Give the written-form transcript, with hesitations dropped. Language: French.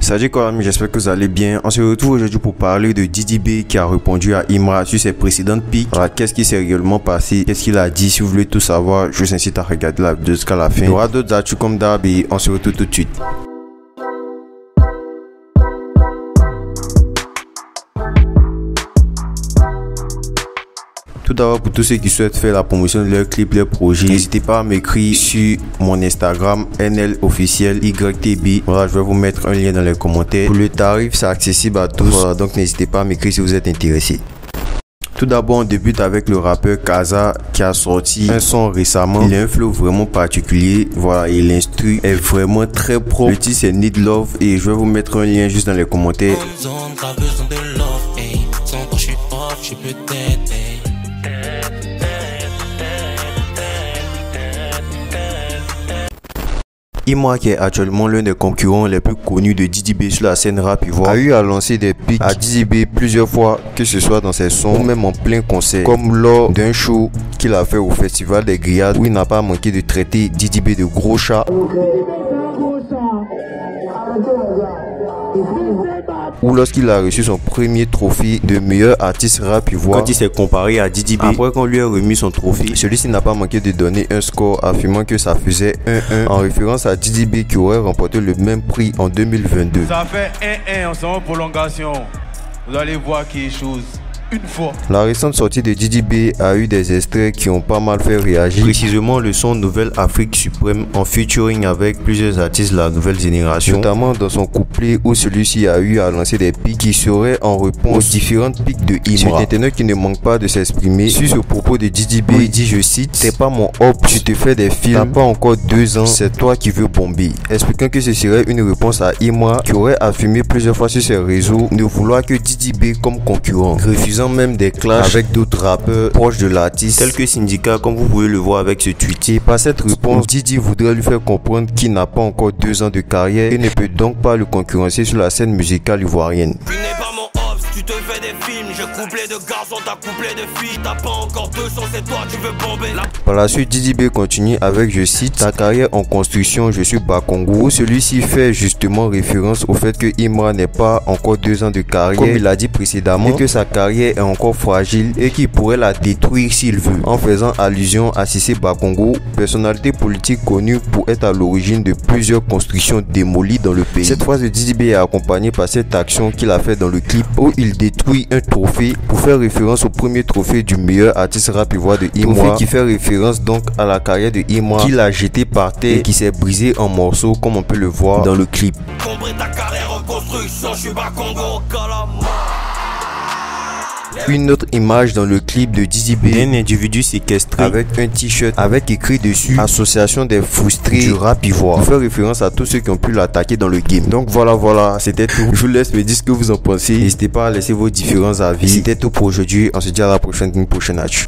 Salut quoi amis, j'espère que vous allez bien. On se retrouve aujourd'hui pour parler de Didi B qui a répondu à Imra sur ses précédentes pics. Voilà, qu'est-ce qui s'est réellement passé, qu'est-ce qu'il a dit. Si vous voulez tout savoir, je vous incite à regarder la vidéo jusqu'à la fin. Il y aura d'autres actus comme d'hab et on se retrouve tout de suite. Tout d'abord, pour tous ceux qui souhaitent faire la promotion de leur clip, leur projet, n'hésitez pas à m'écrire sur mon Instagram NLofficiel YTB. Voilà, je vais vous mettre un lien dans les commentaires. Pour le tarif, c'est accessible à tous. Voilà, donc n'hésitez pas à m'écrire si vous êtes intéressé. Tout d'abord, on débute avec le rappeur Kaza qui a sorti un son récemment. Il a un flow vraiment particulier. Voilà, et l'instru est vraiment très pro. Le titre c'est Need Love et je vais vous mettre un lien juste dans les commentaires. Imra, qui est actuellement l'un des concurrents les plus connus de Didi B sur la scène rap ivoire, a eu à lancer des pics à Didi B plusieurs fois, que ce soit dans ses sons ou même en plein concert, comme lors d'un show qu'il a fait au Festival des Grillades où il n'a pas manqué de traiter Didi B de gros chat. Ou lorsqu'il a reçu son premier trophée de meilleur artiste rap ivoire, quand il s'est comparé à Didi B. Après qu'on lui a remis son trophée, celui-ci n'a pas manqué de donner un score affirmant que ça faisait 1-1 en référence à Didi B qui aurait remporté le même prix en 2022. Ça fait 1-1, on s'en va en prolongation. Vous allez voir quelque chose. Une fois. La récente sortie de Didi B a eu des extraits qui ont pas mal fait réagir. Précisément le son Nouvelle Afrique Suprême en featuring avec plusieurs artistes de la nouvelle génération. Notamment dans son couplet où celui-ci a eu à lancer des pics qui seraient en réponse aux différentes pics de Imra. Sur Internet qui ne manque pas de s'exprimer sur ce propos de Didi B. Il dit, je cite, "T'es pas mon hop, tu te fais des films, t'as pas encore 2 ans, c'est toi qui veux bomber." Expliquant que ce serait une réponse à Imra qui aurait affirmé plusieurs fois sur ses réseaux ne vouloir que Didi B comme concurrent, refusant même des clashs avec d'autres rappeurs proches de l'artiste tels que Syndicat, comme vous pouvez le voir avec ce tweet. Et par cette réponse, Didi voudrait lui faire comprendre qu'il n'a pas encore 2 ans de carrière et ne peut donc pas le concurrencer sur la scène musicale ivoirienne. Tu te fais des films, je couplé de garçons, t'as couplé de filles, t'as pas encore 200, c'est toi, tu veux bomber là. Par la suite, Didi B continue avec, je cite, "Ta carrière en construction, je suis Bakongo", où celui-ci fait justement référence au fait que Imra n'est pas encore 2 ans de carrière, comme il l'a dit précédemment, et que sa carrière est encore fragile et qu'il pourrait la détruire s'il veut, en faisant allusion à Cissé Bakongo, personnalité politique connue pour être à l'origine de plusieurs constructions démolies dans le pays. Cette phrase de Didi B est accompagnée par cette action qu'il a fait dans le clip où il détruit un trophée pour faire référence au premier trophée du meilleur artiste rap ivoire de Imra, qui fait référence donc à la carrière de Imra qu'il a jeté par terre et qui s'est brisé en morceaux comme on peut le voir dans le clip. Une autre image dans le clip de Didi B, un individu séquestré avec un t-shirt avec écrit dessus "Association des frustrés du rap ivoire", pour faire référence à tous ceux qui ont pu l'attaquer dans le game. Donc voilà, c'était tout. Je vous laisse me dire ce que vous en pensez. N'hésitez pas à laisser vos différents avis. C'était tout pour aujourd'hui. On se dit à la prochaine, une prochaine actu.